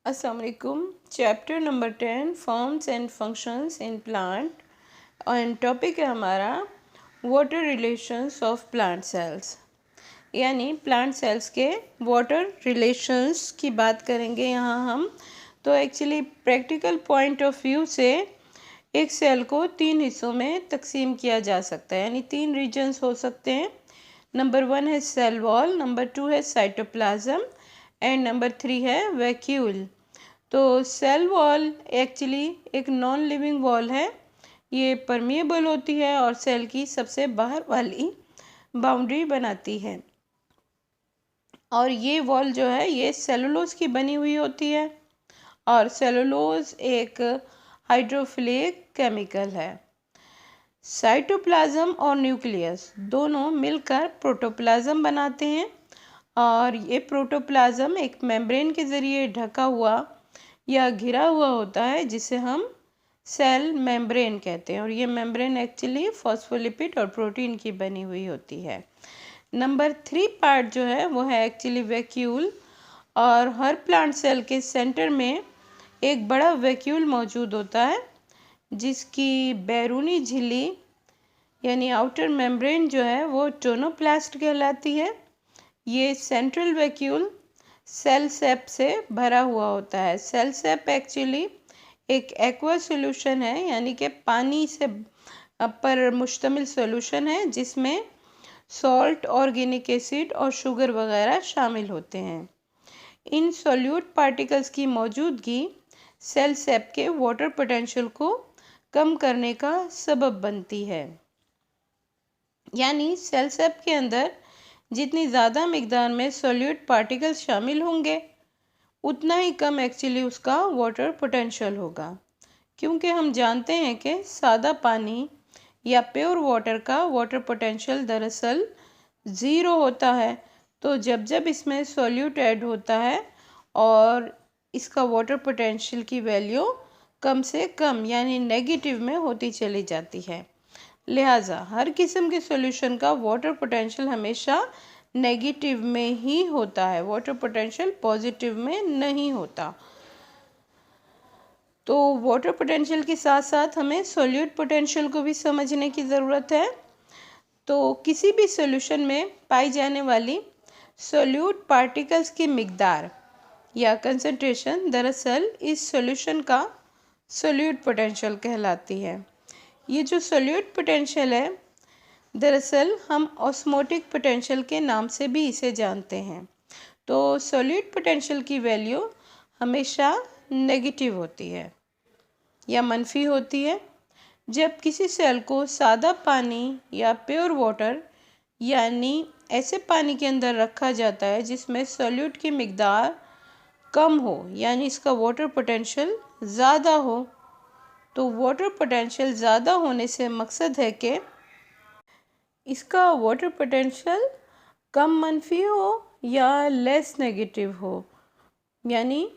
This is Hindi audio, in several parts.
अस्सलाम वालेकुम। Chapter number 10 forms and functions in plant and topic है हमारा water relations of plant cells, यानी प्लांट सेल्स के वाटर रिलेशंस की बात करेंगे यहाँ हम। तो actually practical point of view से एक सेल को 3 हिस्सों में तकसीम किया जा सकता है, यानी 3 रीजन्स हो सकते हैं। नंबर 1 है सेल वॉल, नंबर 2 है साइटोप्लाज्म एंड नंबर 3 है वैक्यूल। तो सेल वॉल एक्चुअली एक नॉन लिविंग वॉल है, ये परमिएबल होती है और सेल की सबसे बाहर वाली बाउंड्री बनाती है। और ये वॉल जो है ये सेलुलोज की बनी हुई होती है और सेलुलोज एक हाइड्रोफिलिक केमिकल है। साइटोप्लाज्म और न्यूक्लियस दोनों मिलकर प्रोटोप्लाज्म बनाते हैं और ये प्रोटोप्लाज्म एक मेम्ब्रेन के ज़रिए ढका हुआ या घिरा हुआ होता है जिसे हम सेल मेम्ब्रेन कहते हैं, और ये मेम्ब्रेन एक्चुअली फॉस्फोलिपिड और प्रोटीन की बनी हुई होती है। नंबर 3 पार्ट जो है वो है एक्चुअली वैक्यूल, और हर प्लांट सेल के सेंटर में एक बड़ा वैक्यूल मौजूद होता है जिसकी बैरूनी झिल्ली यानी आउटर मेम्ब्रेन जो है वो टोनोप्लास्ट कहलाती है। ये सेंट्रल वैक्यूल सेल सेप से भरा हुआ होता है। सेल सेप एक्चुअली एक एक्वा सॉल्यूशन है, यानी कि पानी से पर मुश्तमिल सॉल्यूशन है जिसमें सॉल्ट, ऑर्गेनिक एसिड और शुगर वगैरह शामिल होते हैं। इन सॉल्यूट पार्टिकल्स की मौजूदगी सेल सेप के वाटर पोटेंशियल को कम करने का सबब बनती है, यानी सेल सेप के अंदर जितनी ज़्यादा मिकदार में सॉल्यूट पार्टिकल्स शामिल होंगे उतना ही कम एक्चुअली उसका वाटर पोटेंशियल होगा, क्योंकि हम जानते हैं कि सादा पानी या प्योर वाटर का वाटर पोटेंशियल दरअसल ज़ीरो होता है। तो जब जब इसमें सॉल्यूट ऐड होता है और इसका वाटर पोटेंशियल की वैल्यू कम से कम यानी नेगेटिव में होती चली जाती है। लिहाजा हर किस्म के सॉल्यूशन का वाटर पोटेंशियल हमेशा नेगेटिव में ही होता है, वाटर पोटेंशियल पॉजिटिव में नहीं होता। तो वाटर पोटेंशियल के साथ साथ हमें सॉल्यूट पोटेंशियल को भी समझने की ज़रूरत है। तो किसी भी सॉल्यूशन में पाई जाने वाली सॉल्यूट पार्टिकल्स की मिकदार या कंसंट्रेशन दरअसल इस सॉल्यूशन का सॉल्यूट पोटेंशियल कहलाती है। ये जो सॉल्यूट पोटेंशियल है दरअसल हम ऑस्मोटिक पोटेंशियल के नाम से भी इसे जानते हैं। तो सॉल्यूट पोटेंशियल की वैल्यू हमेशा नेगेटिव होती है या मनफी होती है। जब किसी सेल को सादा पानी या प्योर वाटर यानी ऐसे पानी के अंदर रखा जाता है जिसमें सॉल्यूट की मिकदार कम हो, यानी इसका वाटर पोटेंशियल ज़्यादा हो, तो वाटर पोटेंशियल ज़्यादा होने से मकसद है कि इसका वाटर पोटेंशियल कम मनफी हो या लेस नेगेटिव हो। यानी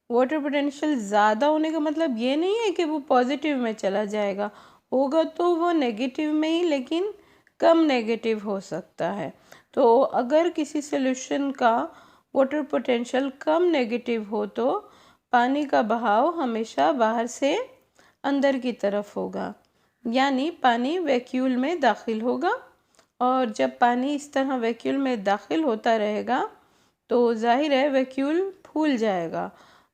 वाटर पोटेंशियल ज़्यादा होने का मतलब ये नहीं है कि वो पॉजिटिव में चला जाएगा, होगा तो वो नेगेटिव में ही, लेकिन कम नेगेटिव हो सकता है। तो अगर किसी सॉल्यूशन का वाटर पोटेंशियल कम नेगेटिव हो तो पानी का बहाव हमेशा बाहर से अंदर की तरफ होगा, यानी पानी वैक्यूल में दाखिल होगा। और जब पानी इस तरह वैक्यूल में दाखिल होता रहेगा तो जाहिर है वैक्यूल फूल जाएगा,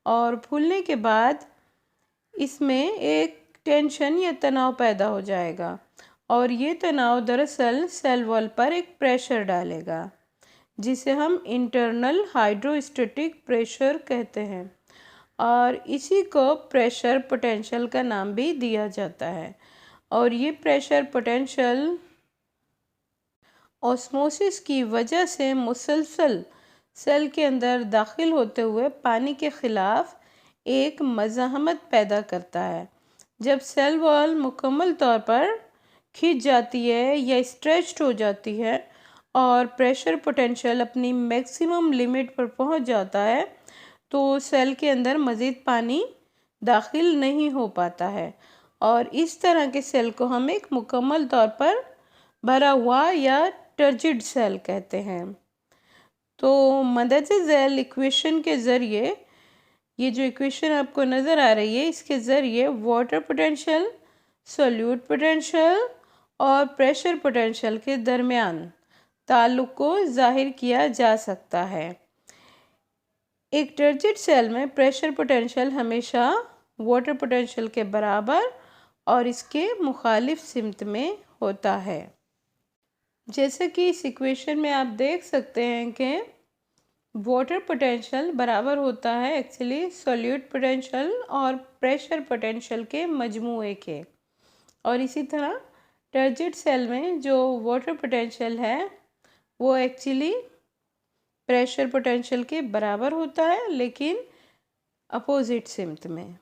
और फूलने के बाद इसमें एक टेंशन या तनाव पैदा हो जाएगा, और ये तनाव दरअसल सेल वॉल पर एक प्रेशर डालेगा जिसे हम इंटरनल हाइड्रोस्टैटिक प्रेशर कहते हैं, और इसी को प्रेशर पोटेंशियल का नाम भी दिया जाता है। और ये प्रेशर पोटेंशियल ऑस्मोसिस की वजह से मुसलसल सेल के अंदर दाखिल होते हुए पानी के ख़िलाफ़ एक मज़ाहमत पैदा करता है। जब सेल वॉल मुकम्मल तौर पर खिंच जाती है या स्ट्रेच्ड हो जाती है और प्रेशर पोटेंशियल अपनी मैक्सिमम लिमिट पर पहुंच जाता है तो सेल के अंदर मज़ीद पानी दाखिल नहीं हो पाता है, और इस तरह के सेल को हम एक मुकम्मल तौर पर भरा हुआ या टर्जिड सेल कहते हैं। तो मदद झैल इक्वेशन के ज़रिए ये जो इक्वेशन आपको नज़र आ रही है इसके ज़रिए वाटर पोटेंशियल, सॉल्यूट पोटेंशियल और प्रेशर पोटेंशियल के दरमियान ताल्लुक़ को ज़ाहिर किया जा सकता है। एक टर्जिड सेल में प्रेशर पोटेंशियल हमेशा वाटर पोटेंशियल के बराबर और इसके मुखालिफ सिमत में होता है। जैसे कि इस इक्वेशन में आप देख सकते हैं कि वाटर पोटेंशियल बराबर होता है एक्चुअली सॉल्यूट पोटेंशियल और प्रेशर पोटेंशियल के मजमूए के, और इसी तरह टर्जिड सेल में जो वाटर पोटेंशियल है वो एक्चुअली प्रेशर पोटेंशियल के बराबर होता है लेकिन अपोजिट सिमत में।